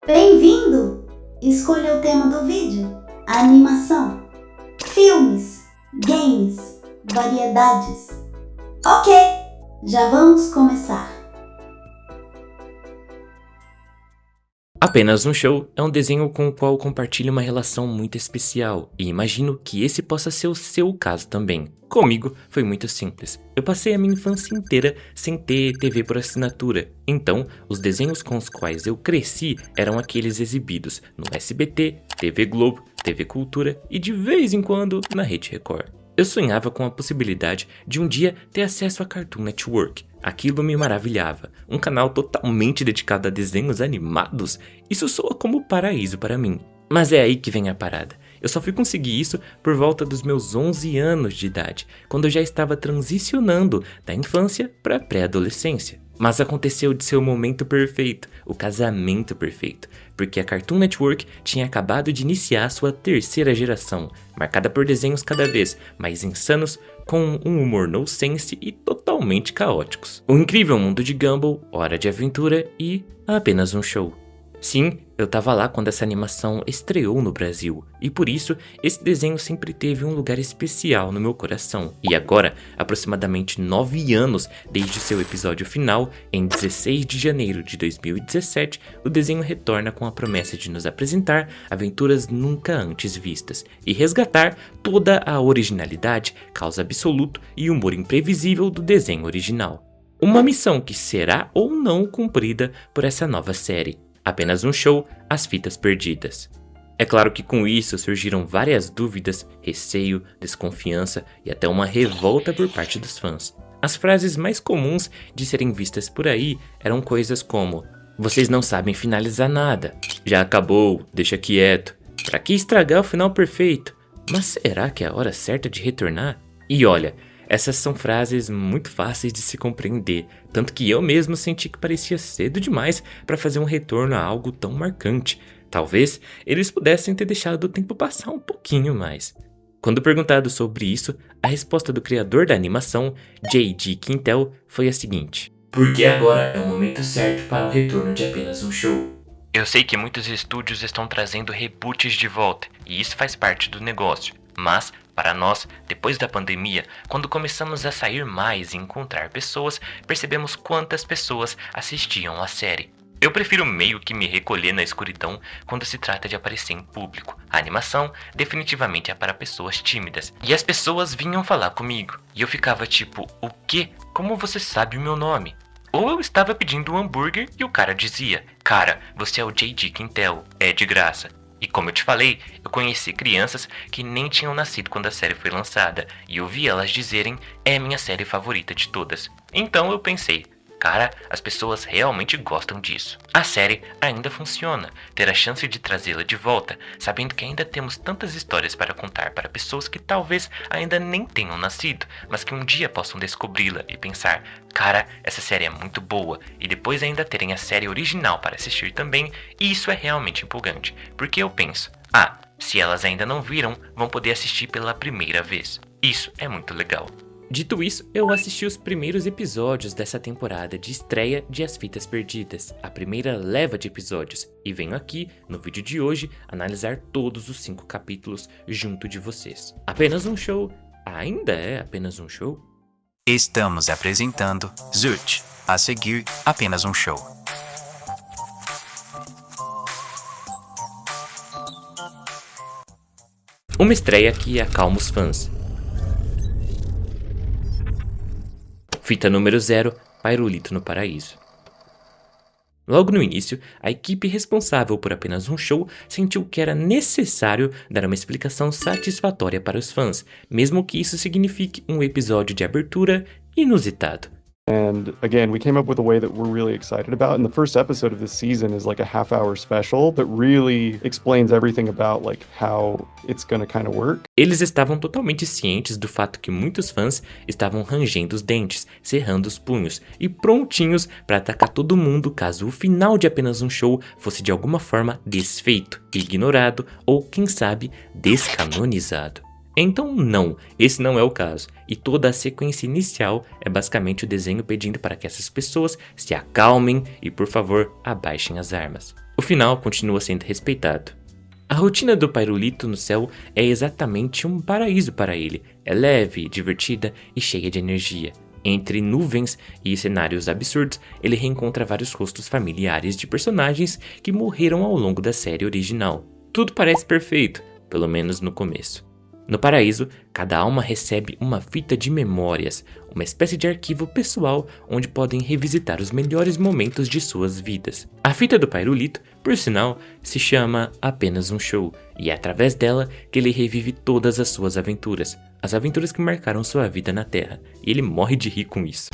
Bem-vindo! Escolha o tema do vídeo: animação, filmes, games, variedades. Ok, já vamos começar. Apenas um Show é um desenho com o qual compartilho uma relação muito especial e imagino que esse possa ser o seu caso também. Comigo foi muito simples. Eu passei a minha infância inteira sem ter TV por assinatura, então os desenhos com os quais eu cresci eram aqueles exibidos no SBT, TV Globo, TV Cultura e de vez em quando na Rede Record. Eu sonhava com a possibilidade de um dia ter acesso a Cartoon Network. Aquilo me maravilhava. Um canal totalmente dedicado a desenhos animados? Isso soa como paraíso para mim. Mas é aí que vem a parada. Eu só fui conseguir isso por volta dos meus 11 anos de idade, quando eu já estava transicionando da infância para a pré-adolescência. Mas aconteceu de ser o momento perfeito, o casamento perfeito, porque a Cartoon Network tinha acabado de iniciar sua terceira geração, marcada por desenhos cada vez mais insanos, com um humor nonsense e totalmente caóticos. O incrível mundo de Gumball, Hora de Aventura e Apenas um Show. Sim, eu tava lá quando essa animação estreou no Brasil, e por isso esse desenho sempre teve um lugar especial no meu coração. E agora, aproximadamente 9 anos desde seu episódio final, em 16 de janeiro de 2017, o desenho retorna com a promessa de nos apresentar aventuras nunca antes vistas e resgatar toda a originalidade, caos absoluto e humor imprevisível do desenho original. Uma missão que será ou não cumprida por essa nova série. Apenas um Show, As Fitas Perdidas. É claro que com isso surgiram várias dúvidas, receio, desconfiança e até uma revolta por parte dos fãs. As frases mais comuns de serem vistas por aí eram coisas como: "Vocês não sabem finalizar nada", "Já acabou, deixa quieto", "Pra que estragar o final perfeito?", "Mas será que é a hora certa de retornar?". E olha, essas são frases muito fáceis de se compreender, tanto que eu mesmo senti que parecia cedo demais para fazer um retorno a algo tão marcante. Talvez eles pudessem ter deixado o tempo passar um pouquinho mais. Quando perguntado sobre isso, a resposta do criador da animação, J.D. Quintel, foi a seguinte: "Porque agora é o momento certo para o retorno de Apenas um Show. Eu sei que muitos estúdios estão trazendo reboots de volta, e isso faz parte do negócio. Mas, para nós, depois da pandemia, quando começamos a sair mais e encontrar pessoas, percebemos quantas pessoas assistiam à série. Eu prefiro meio que me recolher na escuridão quando se trata de aparecer em público. A animação definitivamente é para pessoas tímidas. E as pessoas vinham falar comigo. E eu ficava tipo, o quê? Como você sabe o meu nome? Ou eu estava pedindo um hambúrguer e o cara dizia, cara, você é o J.D. Quintel, é de graça. E como eu te falei, eu conheci crianças que nem tinham nascido quando a série foi lançada, e eu vi elas dizerem, é minha série favorita de todas. Então eu pensei, cara, as pessoas realmente gostam disso. A série ainda funciona, ter a chance de trazê-la de volta, sabendo que ainda temos tantas histórias para contar para pessoas que talvez ainda nem tenham nascido, mas que um dia possam descobri-la e pensar, cara, essa série é muito boa, e depois ainda terem a série original para assistir também, e isso é realmente empolgante, porque eu penso, se elas ainda não viram, vão poder assistir pela primeira vez. Isso é muito legal. Dito isso, eu assisti os primeiros episódios dessa temporada de estreia de As Fitas Perdidas, a primeira leva de episódios, e venho aqui, no vídeo de hoje, analisar todos os 5 capítulos junto de vocês. Apenas um show? Ainda é apenas um show? Estamos apresentando Zoot, a seguir Apenas um Show. Uma estreia que acalma os fãs. Fita número 0, Pairulito no Paraíso. Logo no início, a equipe responsável por Apenas um Show sentiu que era necessário dar uma explicação satisfatória para os fãs, mesmo que isso signifique um episódio de abertura inusitado. And again, we came up with a way that we're really excited about. And the first episode of this season is like a half-hour special that really explains everything about like how it's gonna kind of work. Eles estavam totalmente cientes do fato que muitos fãs estavam rangendo os dentes, cerrando os punhos e prontinhos para atacar todo mundo caso o final de Apenas um Show fosse de alguma forma desfeito, ignorado ou, quem sabe, descanonizado. Então não, esse não é o caso, e toda a sequência inicial é basicamente o desenho pedindo para que essas pessoas se acalmem e por favor abaixem as armas. O final continua sendo respeitado. A rotina do Pyrolito no céu é exatamente um paraíso para ele. É leve, divertida e cheia de energia. Entre nuvens e cenários absurdos, ele reencontra vários rostos familiares de personagens que morreram ao longo da série original. Tudo parece perfeito, pelo menos no começo. No paraíso, cada alma recebe uma fita de memórias, uma espécie de arquivo pessoal onde podem revisitar os melhores momentos de suas vidas. A fita do Pyrolito, por sinal, se chama Apenas um Show, e é através dela que ele revive todas as suas aventuras, as aventuras que marcaram sua vida na Terra, e ele morre de rir com isso.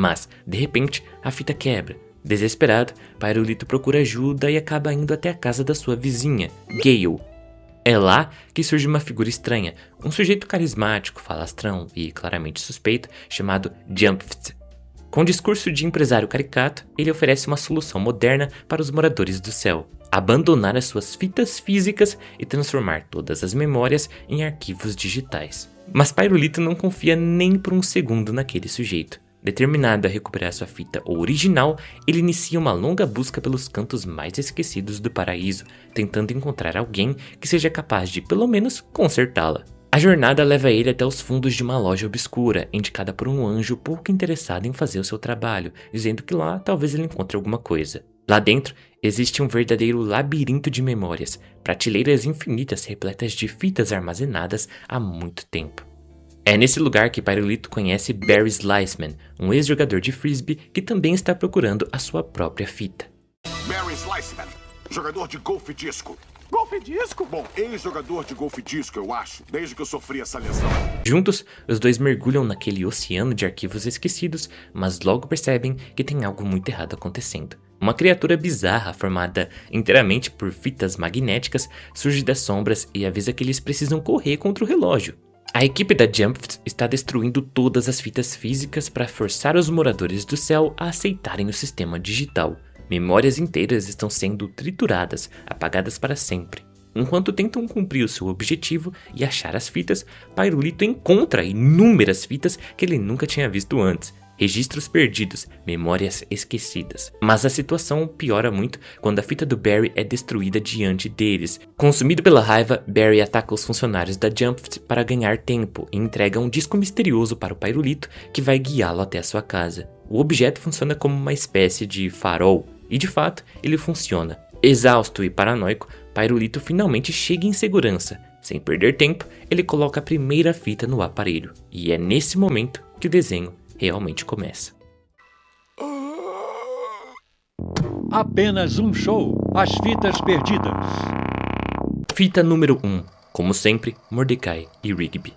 Mas, de repente, a fita quebra. Desesperado, Pyrolito procura ajuda e acaba indo até a casa da sua vizinha, Gale. É lá que surge uma figura estranha, um sujeito carismático, falastrão e claramente suspeito, chamado Jumpft. Com discurso de empresário caricato, ele oferece uma solução moderna para os moradores do céu: abandonar as suas fitas físicas e transformar todas as memórias em arquivos digitais. Mas Pyrolito não confia nem por um segundo naquele sujeito. Determinado a recuperar sua fita original, ele inicia uma longa busca pelos cantos mais esquecidos do paraíso, tentando encontrar alguém que seja capaz de, pelo menos, consertá-la. A jornada leva ele até os fundos de uma loja obscura, indicada por um anjo pouco interessado em fazer o seu trabalho, dizendo que lá talvez ele encontre alguma coisa. Lá dentro, existe um verdadeiro labirinto de memórias, prateleiras infinitas repletas de fitas armazenadas há muito tempo. É nesse lugar que Pyrolito conhece Barry Sliceman, um ex-jogador de frisbee que também está procurando a sua própria fita. Barry Sliceman, jogador de golfe disco. Golfe disco? Bom, ex-jogador de golfe disco, eu acho, desde que eu sofri essa lesão. Juntos, os dois mergulham naquele oceano de arquivos esquecidos, mas logo percebem que tem algo muito errado acontecendo. Uma criatura bizarra, formada inteiramente por fitas magnéticas, surge das sombras e avisa que eles precisam correr contra o relógio. A equipe da Jumpft está destruindo todas as fitas físicas para forçar os moradores do céu a aceitarem o sistema digital. Memórias inteiras estão sendo trituradas, apagadas para sempre. Enquanto tentam cumprir o seu objetivo e achar as fitas, Pyrolito encontra inúmeras fitas que ele nunca tinha visto antes. Registros perdidos, memórias esquecidas. Mas a situação piora muito quando a fita do Barry é destruída diante deles. Consumido pela raiva, Barry ataca os funcionários da Jumpft para ganhar tempo e entrega um disco misterioso para o Pyrolito que vai guiá-lo até a sua casa. O objeto funciona como uma espécie de farol, e de fato ele funciona. Exausto e paranoico, Pyrolito finalmente chega em segurança. Sem perder tempo, ele coloca a primeira fita no aparelho, e é nesse momento que o desenho realmente começa. Apenas um show, as fitas perdidas. Fita número 1. Como sempre, Mordecai e Rigby.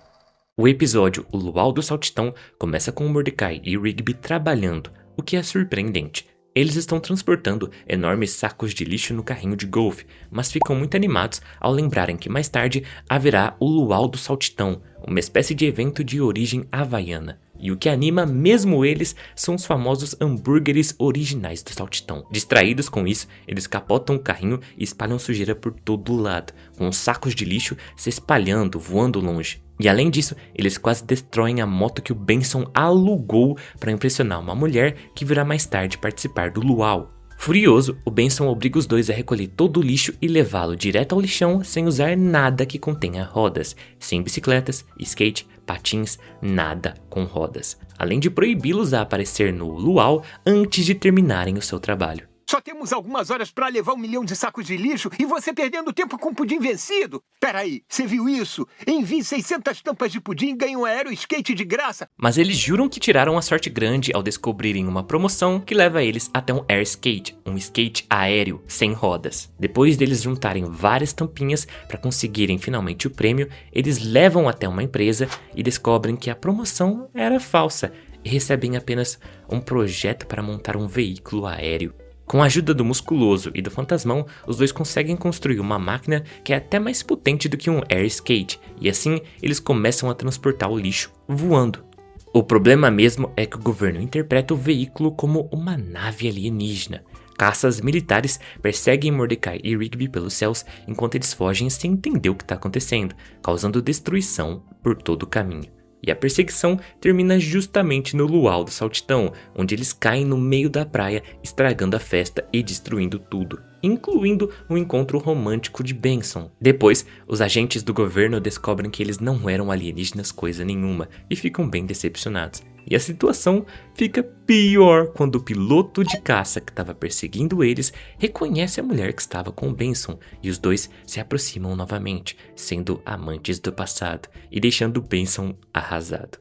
O episódio O Luau do Saltitão começa com Mordecai e Rigby trabalhando, o que é surpreendente. Eles estão transportando enormes sacos de lixo no carrinho de golfe, mas ficam muito animados ao lembrarem que mais tarde haverá o Luau do Saltitão, uma espécie de evento de origem havaiana. E o que anima mesmo eles são os famosos hambúrgueres originais do Saltitão. Distraídos com isso, eles capotam o carrinho e espalham sujeira por todo lado, com os sacos de lixo se espalhando, voando longe. E além disso, eles quase destroem a moto que o Benson alugou para impressionar uma mulher que virá mais tarde participar do luau. Furioso, o Benson obriga os dois a recolher todo o lixo e levá-lo direto ao lixão sem usar nada que contenha rodas, sem bicicletas, skate, patins, nada com rodas, além de proibi-los a aparecer no luau antes de terminarem o seu trabalho. Só temos algumas horas para levar 1 milhão de sacos de lixo e você perdendo tempo com pudim vencido. Peraí, você viu isso? Envie 600 tampas de pudim e ganhe um aero skate de graça. Mas eles juram que tiraram a sorte grande ao descobrirem uma promoção que leva eles até um air skate, um skate aéreo, sem rodas. Depois deles juntarem várias tampinhas para conseguirem finalmente o prêmio, eles levam até uma empresa e descobrem que a promoção era falsa e recebem apenas um projeto para montar um veículo aéreo. Com a ajuda do Musculoso e do Fantasmão, os dois conseguem construir uma máquina que é até mais potente do que um air skate, e assim eles começam a transportar o lixo voando. O problema mesmo é que o governo interpreta o veículo como uma nave alienígena. Caças militares perseguem Mordecai e Rigby pelos céus enquanto eles fogem sem entender o que está acontecendo, causando destruição por todo o caminho. E a perseguição termina justamente no luau do Saltitão, onde eles caem no meio da praia, estragando a festa e destruindo tudo, incluindo o encontro romântico de Benson. Depois, os agentes do governo descobrem que eles não eram alienígenas coisa nenhuma e ficam bem decepcionados. E a situação fica pior quando o piloto de caça que estava perseguindo eles reconhece a mulher que estava com o Benson e os dois se aproximam novamente, sendo amantes do passado e deixando o Benson arrasado.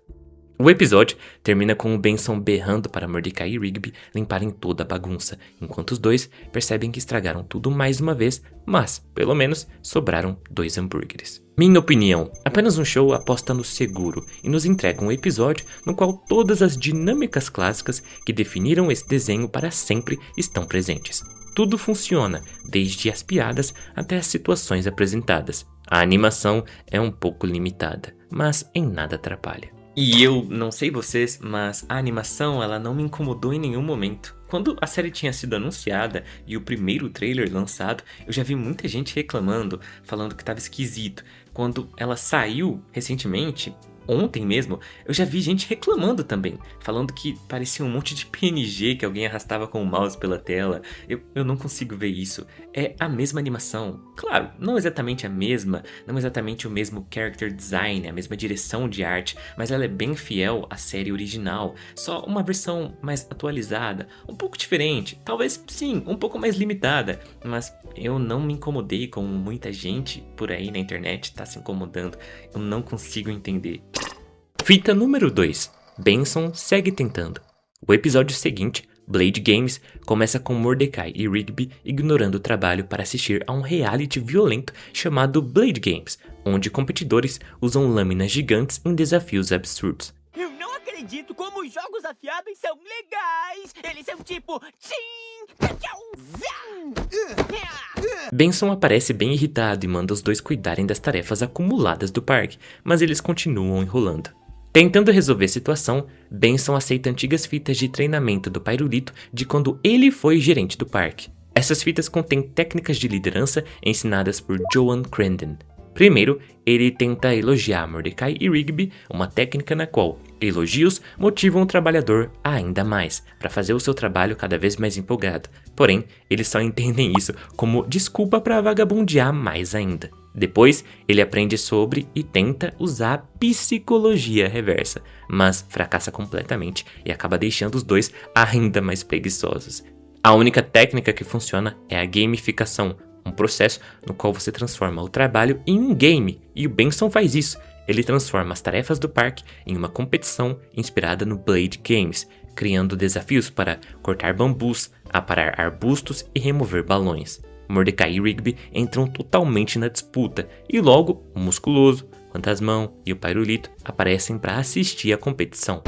O episódio termina com o Benson berrando para Mordecai e Rigby limparem toda a bagunça, enquanto os dois percebem que estragaram tudo mais uma vez, mas, pelo menos, sobraram 2 hambúrgueres. Minha opinião, apenas um show aposta no seguro e nos entrega um episódio no qual todas as dinâmicas clássicas que definiram esse desenho para sempre estão presentes. Tudo funciona, desde as piadas até as situações apresentadas. A animação é um pouco limitada, mas em nada atrapalha. E eu não sei vocês, mas a animação ela não me incomodou em nenhum momento. Quando a série tinha sido anunciada e o primeiro trailer lançado, eu já vi muita gente reclamando, falando que estava esquisito. Quando ela saiu recentemente, ontem mesmo, eu já vi gente reclamando também, falando que parecia um monte de PNG que alguém arrastava com o mouse pela tela. Eu não consigo ver isso. É a mesma animação. Claro, não exatamente a mesma, não exatamente o mesmo character design, a mesma direção de arte, mas ela é bem fiel à série original. Só uma versão mais atualizada, um pouco diferente, talvez sim, um pouco mais limitada, mas eu não me incomodei como muita gente por aí na internet tá se incomodando. Eu não consigo entender. Fita número 2. Benson segue tentando. O episódio seguinte, Blade Games, começa com Mordecai e Rigby ignorando o trabalho para assistir a um reality violento chamado Blade Games, onde competidores usam lâminas gigantes em desafios absurdos. Eu não acredito como os jogos afiados são legais! Eles são tipo... Benson aparece bem irritado e manda os dois cuidarem das tarefas acumuladas do parque, mas eles continuam enrolando. Tentando resolver a situação, Benson aceita antigas fitas de treinamento do Pairulito de quando ele foi gerente do parque. Essas fitas contêm técnicas de liderança ensinadas por Joan Crandon. Primeiro, ele tenta elogiar Mordecai e Rigby, uma técnica na qual elogios motivam o trabalhador ainda mais, para fazer o seu trabalho cada vez mais empolgado. Porém, eles só entendem isso como desculpa para vagabundear mais ainda. Depois, ele aprende sobre e tenta usar a psicologia reversa, mas fracassa completamente e acaba deixando os dois ainda mais preguiçosos. A única técnica que funciona é a gamificação, um processo no qual você transforma o trabalho em um game, e o Benson faz isso. Ele transforma as tarefas do parque em uma competição inspirada no Blade Games, criando desafios para cortar bambus, aparar arbustos e remover balões. Mordecai e Rigby entram totalmente na disputa, e logo o Musculoso, o Fantasmão e o Pairulito aparecem para assistir à competição.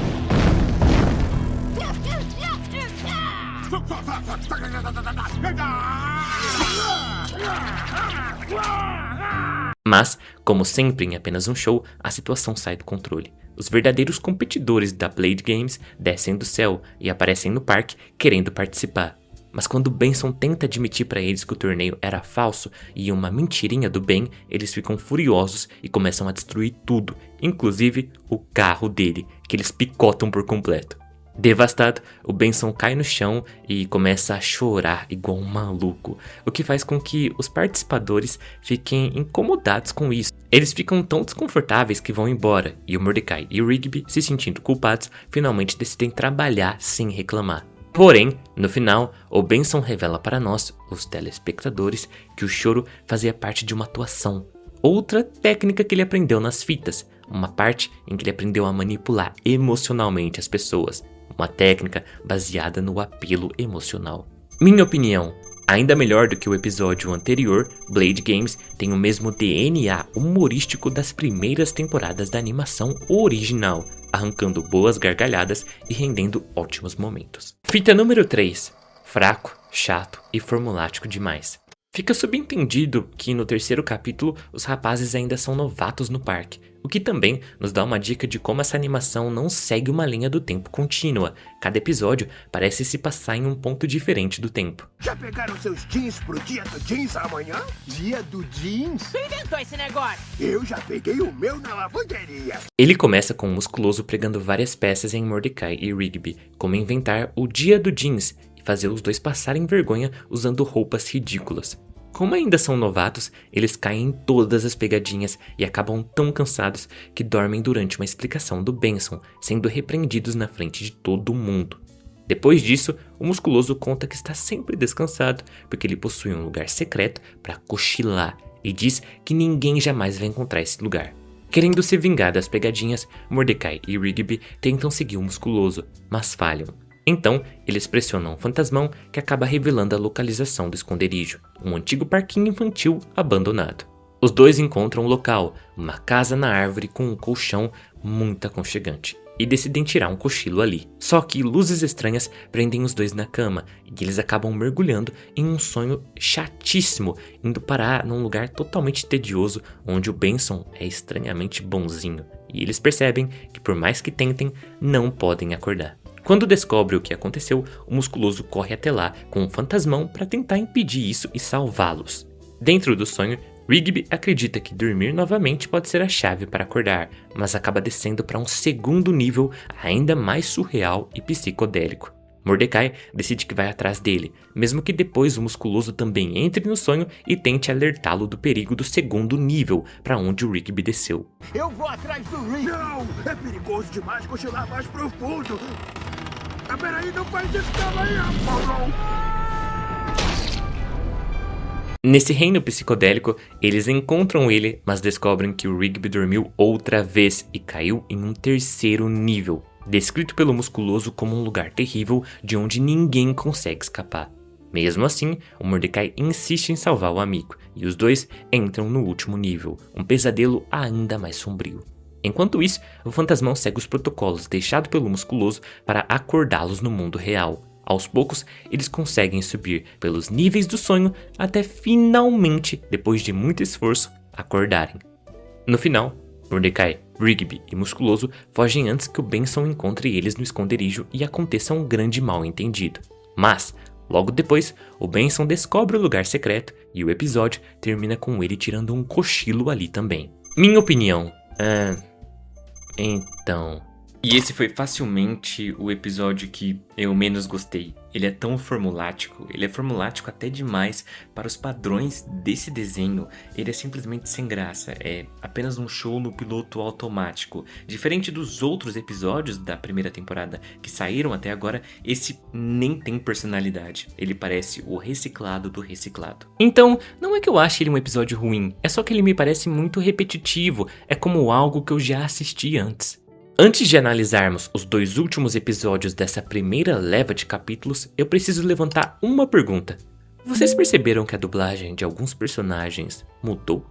Mas, como sempre em apenas um show, a situação sai do controle. Os verdadeiros competidores da Blade Games descem do céu e aparecem no parque querendo participar. Mas quando Benson tenta admitir para eles que o torneio era falso e uma mentirinha do Ben, eles ficam furiosos e começam a destruir tudo, inclusive o carro dele, que eles picotam por completo. Devastado, o Benson cai no chão e começa a chorar igual um maluco, o que faz com que os participadores fiquem incomodados com isso. Eles ficam tão desconfortáveis que vão embora, e o Mordecai e o Rigby, se sentindo culpados, finalmente decidem trabalhar sem reclamar. Porém, no final, o Benson revela para nós, os telespectadores, que o choro fazia parte de uma atuação. Outra técnica que ele aprendeu nas fitas, uma parte em que ele aprendeu a manipular emocionalmente as pessoas. Uma técnica baseada no apelo emocional. Minha opinião, ainda melhor do que o episódio anterior, Blade Games tem o mesmo DNA humorístico das primeiras temporadas da animação original, arrancando boas gargalhadas e rendendo ótimos momentos. Fita número 3. Fraco, chato e formulático demais. Fica subentendido que no terceiro capítulo os rapazes ainda são novatos no parque, o que também nos dá uma dica de como essa animação não segue uma linha do tempo contínua. Cada episódio parece se passar em um ponto diferente do tempo. Já pegaram seus jeans pro dia do jeans amanhã? Dia do jeans? Quem inventou esse negócio? Eu já peguei o meu na lavanderia. Ele começa com o Musculoso pregando várias peças em Mordecai e Rigby, como inventar o dia do jeans e fazer os dois passarem vergonha usando roupas ridículas. Como ainda são novatos, eles caem em todas as pegadinhas e acabam tão cansados que dormem durante uma explicação do Benson, sendo repreendidos na frente de todo mundo. Depois disso, o Musculoso conta que está sempre descansado porque ele possui um lugar secreto para cochilar e diz que ninguém jamais vai encontrar esse lugar. Querendo se vingar das pegadinhas, Mordecai e Rigby tentam seguir o Musculoso, mas falham. Então, eles pressionam o Fantasmão, que acaba revelando a localização do esconderijo, um antigo parquinho infantil abandonado. Os dois encontram o local, uma casa na árvore com um colchão muito aconchegante, e decidem tirar um cochilo ali. Só que luzes estranhas prendem os dois na cama, e eles acabam mergulhando em um sonho chatíssimo, indo parar num lugar totalmente tedioso, onde o Benson é estranhamente bonzinho, e eles percebem que por mais que tentem, não podem acordar. Quando descobre o que aconteceu, o Musculoso corre até lá com o Fantasmão para tentar impedir isso e salvá-los. Dentro do sonho, Rigby acredita que dormir novamente pode ser a chave para acordar, mas acaba descendo para um segundo nível ainda mais surreal e psicodélico. Mordecai decide que vai atrás dele, mesmo que depois o Musculoso também entre no sonho e tente alertá-lo do perigo do segundo nível, para onde o Rigby desceu. Eu vou atrás do Rick. Não, é perigoso demais cochilar mais profundo. Ah, peraí, não faz isso, calma aí, Apollo. Nesse reino psicodélico, eles encontram ele, mas descobrem que o Rigby dormiu outra vez e caiu em um terceiro nível, descrito pelo Musculoso como um lugar terrível de onde ninguém consegue escapar. Mesmo assim, o Mordecai insiste em salvar o amigo, e os dois entram no último nível, um pesadelo ainda mais sombrio. Enquanto isso, o Fantasmão segue os protocolos deixados pelo Musculoso para acordá-los no mundo real. Aos poucos, eles conseguem subir pelos níveis do sonho até finalmente, depois de muito esforço, acordarem. No final, Mordecai, Rigby e Musculoso fogem antes que o Benson encontre eles no esconderijo e aconteça um grande mal-entendido. Mas, logo depois, o Benson descobre o lugar secreto e o episódio termina com ele tirando um cochilo ali também. Minha opinião, então... E esse foi facilmente o episódio que eu menos gostei. Ele é tão formulático, ele é formulático até demais para os padrões desse desenho. Ele é simplesmente sem graça, é apenas um show no piloto automático. Diferente dos outros episódios da primeira temporada que saíram até agora, esse nem tem personalidade. Ele parece o reciclado do reciclado. Então, não é que eu ache ele um episódio ruim, é só que ele me parece muito repetitivo, é como algo que eu já assisti antes. Antes de analisarmos os dois últimos episódios dessa primeira leva de capítulos, eu preciso levantar uma pergunta. Vocês perceberam que a dublagem de alguns personagens mudou?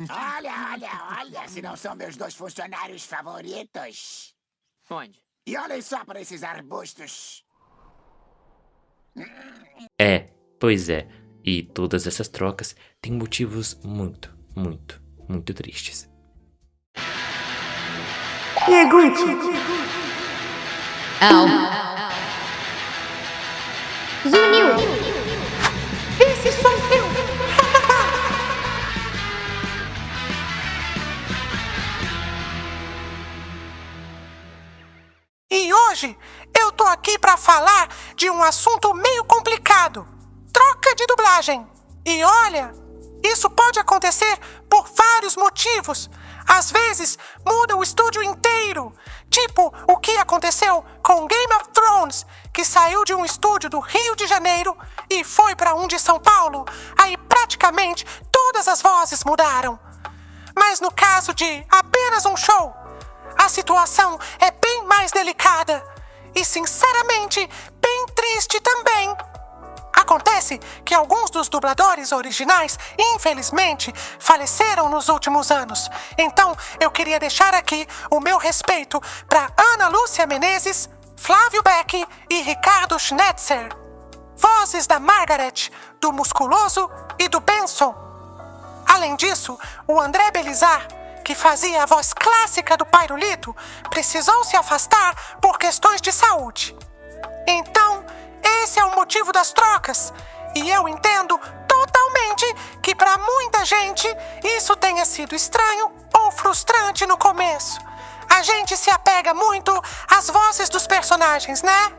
Olha, se não são meus dois funcionários favoritos. Onde? E olhem só para esses arbustos. Pois é. E todas essas trocas têm motivos muito tristes. E aí, Gucci? Zunil! Esse sou eu! E hoje eu tô aqui pra falar de um assunto meio complicado. Troca de dublagem. E olha, isso pode acontecer por vários motivos. Às vezes, muda o estúdio inteiro. Tipo o que aconteceu com Game of Thrones, que saiu de um estúdio do Rio de Janeiro e foi para um de São Paulo. Aí praticamente todas as vozes mudaram. Mas no caso de apenas um show, a situação é bem mais delicada. E sinceramente, bem triste também. Acontece que alguns dos dubladores originais, infelizmente, faleceram nos últimos anos. Então, eu queria deixar aqui o meu respeito para Ana Lúcia Menezes, Flávio Beck e Ricardo Schnetzer. Vozes da Margaret, do Musculoso e do Benson. Além disso, o André Belizar, que fazia a voz clássica do Pairulito, precisou se afastar por questões de saúde. Então, esse é o motivo das trocas. E eu entendo totalmente que para muita gente isso tenha sido estranho ou frustrante no começo. A gente se apega muito às vozes dos personagens, né?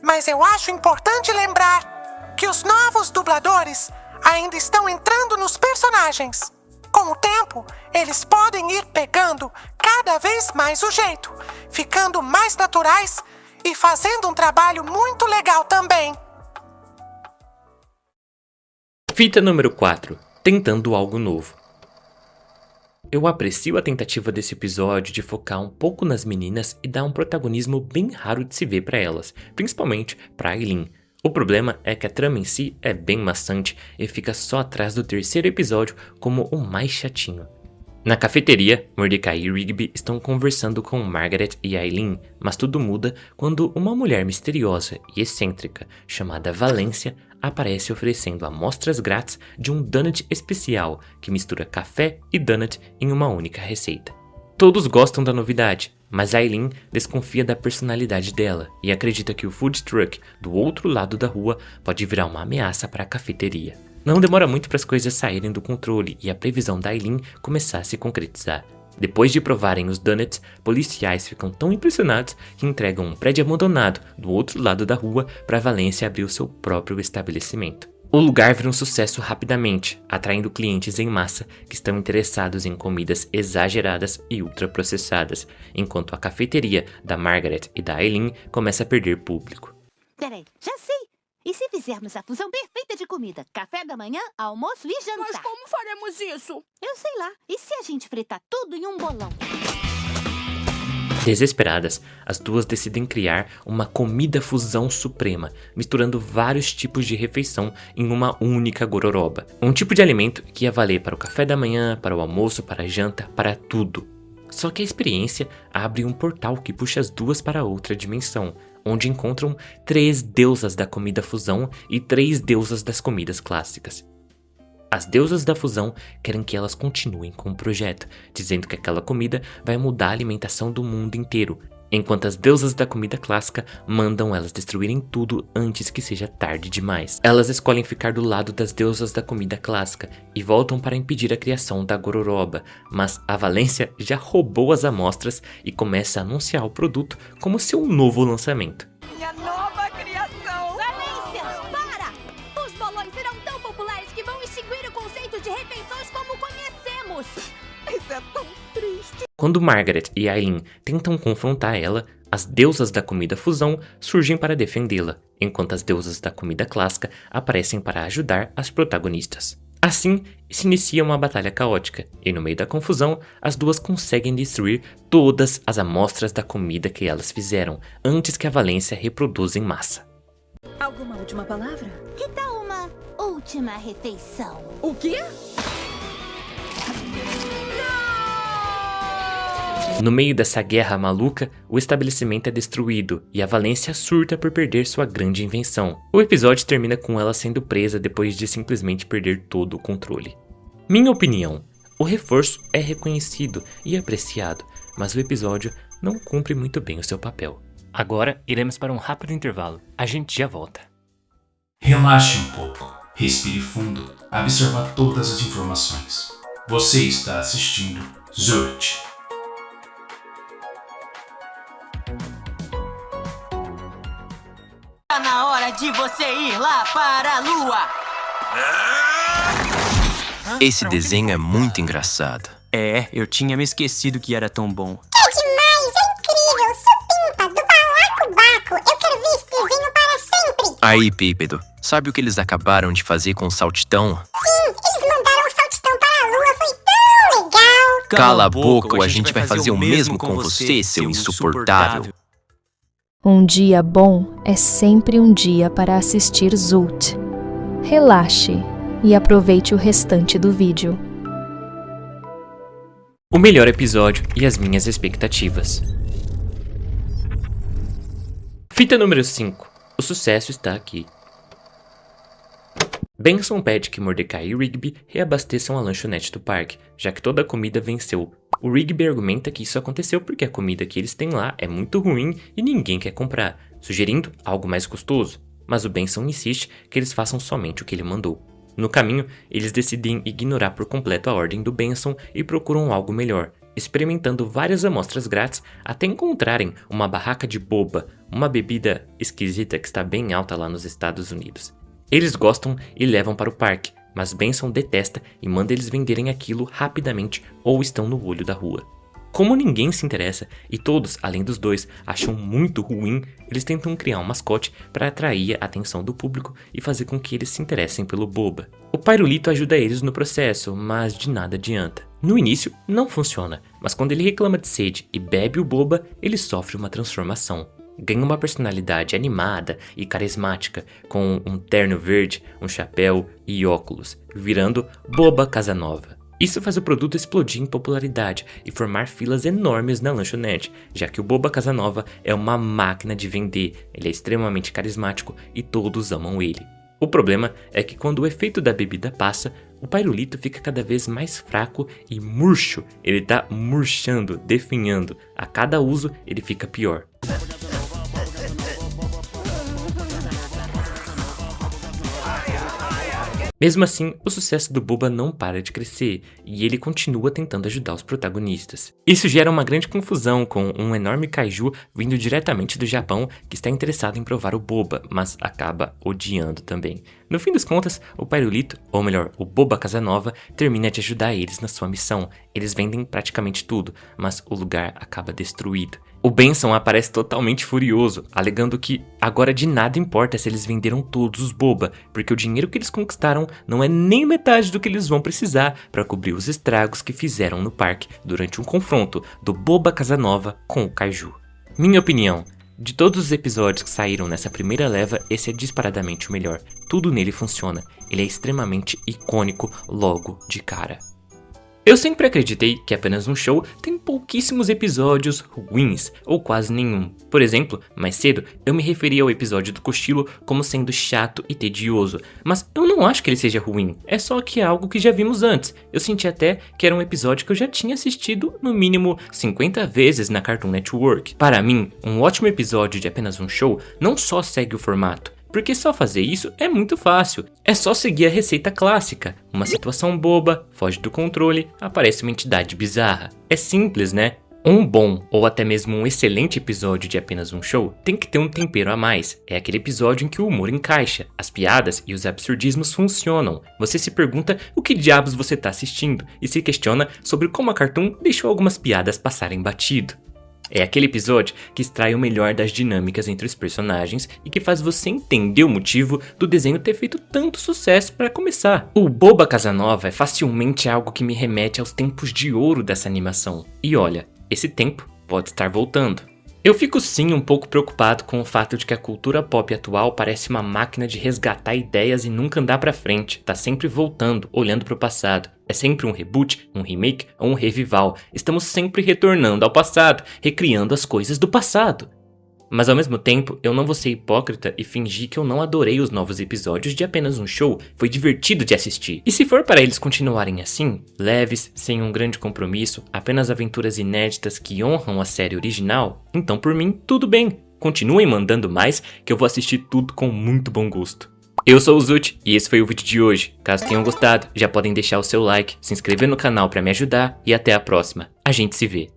Mas eu acho importante lembrar que os novos dubladores ainda estão entrando nos personagens. Com o tempo, eles podem ir pegando cada vez mais o jeito, ficando mais naturais e fazendo um trabalho muito legal também. Fita número 4. Tentando algo novo. Eu aprecio a tentativa desse episódio de focar um pouco nas meninas e dar um protagonismo bem raro de se ver pra elas, principalmente pra Aileen. O problema é que a trama em si é bem maçante e fica só atrás do terceiro episódio como o mais chatinho. Na cafeteria, Mordecai e Rigby estão conversando com Margaret e Aileen, mas tudo muda quando uma mulher misteriosa e excêntrica chamada Valência aparece oferecendo amostras grátis de um donut especial que mistura café e donut em uma única receita. Todos gostam da novidade, mas Aileen desconfia da personalidade dela e acredita que o food truck do outro lado da rua pode virar uma ameaça para a cafeteria. Não demora muito para as coisas saírem do controle e a previsão da Aileen começar a se concretizar. Depois de provarem os donuts, policiais ficam tão impressionados que entregam um prédio abandonado do outro lado da rua para Valência abrir o seu próprio estabelecimento. O lugar vira um sucesso rapidamente, atraindo clientes em massa que estão interessados em comidas exageradas e ultraprocessadas, enquanto a cafeteria da Margaret e da Aileen começa a perder público. Peraí, já sei! E se fizermos a fusão perfeita de comida? Café da manhã, almoço e jantar. Mas como faremos isso? Eu sei lá. E se a gente fritar tudo em um bolão? Desesperadas, as duas decidem criar uma comida fusão suprema, misturando vários tipos de refeição em uma única gororoba. Um tipo de alimento que ia valer para o café da manhã, para o almoço, para a janta, para tudo. Só que a experiência abre um portal que puxa as duas para outra dimensão, onde encontram 3 deusas da comida fusão e 3 deusas das comidas clássicas. As deusas da fusão querem que elas continuem com o projeto, dizendo que aquela comida vai mudar a alimentação do mundo inteiro, enquanto as deusas da comida clássica mandam elas destruírem tudo antes que seja tarde demais. Elas escolhem ficar do lado das deusas da comida clássica e voltam para impedir a criação da gororoba, mas a Valência já roubou as amostras e começa a anunciar o produto como seu novo lançamento. Minha nova criação! Valência, para! Os bolões serão tão populares que vão extinguir o conceito de refeições como conhecemos! Isso é tão triste! Quando Margaret e Aileen tentam confrontar ela, as deusas da comida fusão surgem para defendê-la, enquanto as deusas da comida clássica aparecem para ajudar as protagonistas. Assim, se inicia uma batalha caótica, e no meio da confusão, as duas conseguem destruir todas as amostras da comida que elas fizeram, antes que a Valência reproduza em massa. Alguma última palavra? Que tal uma última refeição? O quê? No meio dessa guerra maluca, o estabelecimento é destruído e a Valência surta por perder sua grande invenção. O episódio termina com ela sendo presa depois de simplesmente perder todo o controle. Minha opinião, o reforço é reconhecido e apreciado, mas o episódio não cumpre muito bem o seu papel. Agora iremos para um rápido intervalo. A gente já volta. Relaxe um pouco, respire fundo, absorva todas as informações. Você está assistindo Zurt. Tá na hora de você ir lá para a lua! Esse desenho é muito engraçado. É, eu tinha me esquecido que era tão bom. É demais, é incrível, supimpa, do balacobaco. Eu quero ver esse desenho para sempre. Aí, Pípedo, sabe o que eles acabaram de fazer com o saltitão? Sim, eles mandaram o saltitão para a lua, foi tão legal. Cala a boca ou a gente vai fazer o mesmo com você, seu insuportável. Um dia bom é sempre um dia para assistir Zult. Relaxe e aproveite o restante do vídeo. O melhor episódio e as minhas expectativas. Fita número 5. O sucesso está aqui. Benson pede que Mordecai e Rigby reabasteçam a lanchonete do parque, já que toda a comida venceu. O Rigby argumenta que isso aconteceu porque a comida que eles têm lá é muito ruim e ninguém quer comprar, sugerindo algo mais custoso. Mas o Benson insiste que eles façam somente o que ele mandou. No caminho, eles decidem ignorar por completo a ordem do Benson e procuram algo melhor, experimentando várias amostras grátis até encontrarem uma barraca de boba, uma bebida esquisita que está bem alta lá nos Estados Unidos. Eles gostam e levam para o parque, mas Benson detesta e manda eles venderem aquilo rapidamente ou estão no olho da rua. Como ninguém se interessa e todos, além dos dois, acham muito ruim, eles tentam criar um mascote para atrair a atenção do público e fazer com que eles se interessem pelo boba. O Pairulito ajuda eles no processo, mas de nada adianta. No início, não funciona, mas quando ele reclama de sede e bebe o boba, ele sofre uma transformação. Ganha uma personalidade animada e carismática, com um terno verde, um chapéu e óculos, virando Boba Casanova. Isso faz o produto explodir em popularidade e formar filas enormes na lanchonete, já que o Boba Casanova é uma máquina de vender, ele é extremamente carismático e todos amam ele. O problema é que quando o efeito da bebida passa, o Pairulito fica cada vez mais fraco e murcho, ele tá murchando, definhando, a cada uso ele fica pior. Mesmo assim, o sucesso do Boba não para de crescer, e ele continua tentando ajudar os protagonistas. Isso gera uma grande confusão com um enorme kaiju vindo diretamente do Japão que está interessado em provar o Boba, mas acaba odiando também. No fim das contas, o Pairulito, ou melhor, o Boba Casanova, termina de ajudar eles na sua missão. Eles vendem praticamente tudo, mas o lugar acaba destruído. O Benson aparece totalmente furioso, alegando que agora de nada importa se eles venderam todos os boba, porque o dinheiro que eles conquistaram não é nem metade do que eles vão precisar para cobrir os estragos que fizeram no parque durante um confronto do Boba Casanova com o kaiju. Minha opinião, de todos os episódios que saíram nessa primeira leva, esse é disparadamente o melhor. Tudo nele funciona, ele é extremamente icônico logo de cara. Eu sempre acreditei que Apenas um Show tem pouquíssimos episódios ruins, ou quase nenhum. Por exemplo, mais cedo eu me referi ao episódio do Cochilo como sendo chato e tedioso, mas eu não acho que ele seja ruim, é só que é algo que já vimos antes. Eu senti até que era um episódio que eu já tinha assistido no mínimo 50 vezes na Cartoon Network. Para mim, um ótimo episódio de Apenas um Show não só segue o formato, porque só fazer isso é muito fácil. É só seguir a receita clássica. Uma situação boba, foge do controle, aparece uma entidade bizarra. É simples, né? Um bom ou até mesmo um excelente episódio de Apenas um Show tem que ter um tempero a mais. É aquele episódio em que o humor encaixa, as piadas e os absurdismos funcionam. Você se pergunta o que diabos você está assistindo e se questiona sobre como a Cartoon deixou algumas piadas passarem batido. É aquele episódio que extrai o melhor das dinâmicas entre os personagens e que faz você entender o motivo do desenho ter feito tanto sucesso para começar. O Boba Casanova é facilmente algo que me remete aos tempos de ouro dessa animação. E olha, esse tempo pode estar voltando. Eu fico sim um pouco preocupado com o fato de que a cultura pop atual parece uma máquina de resgatar ideias e nunca andar pra frente, tá sempre voltando, olhando pro passado. É sempre um reboot, um remake ou um revival. Estamos sempre retornando ao passado, recriando as coisas do passado. Mas ao mesmo tempo, eu não vou ser hipócrita e fingir que eu não adorei os novos episódios de Apenas um Show, foi divertido de assistir. E se for para eles continuarem assim, leves, sem um grande compromisso, apenas aventuras inéditas que honram a série original, então por mim, tudo bem. Continuem mandando mais, que eu vou assistir tudo com muito bom gosto. Eu sou o Zut e esse foi o vídeo de hoje. Caso tenham gostado, já podem deixar o seu like, se inscrever no canal para me ajudar e até a próxima. A gente se vê.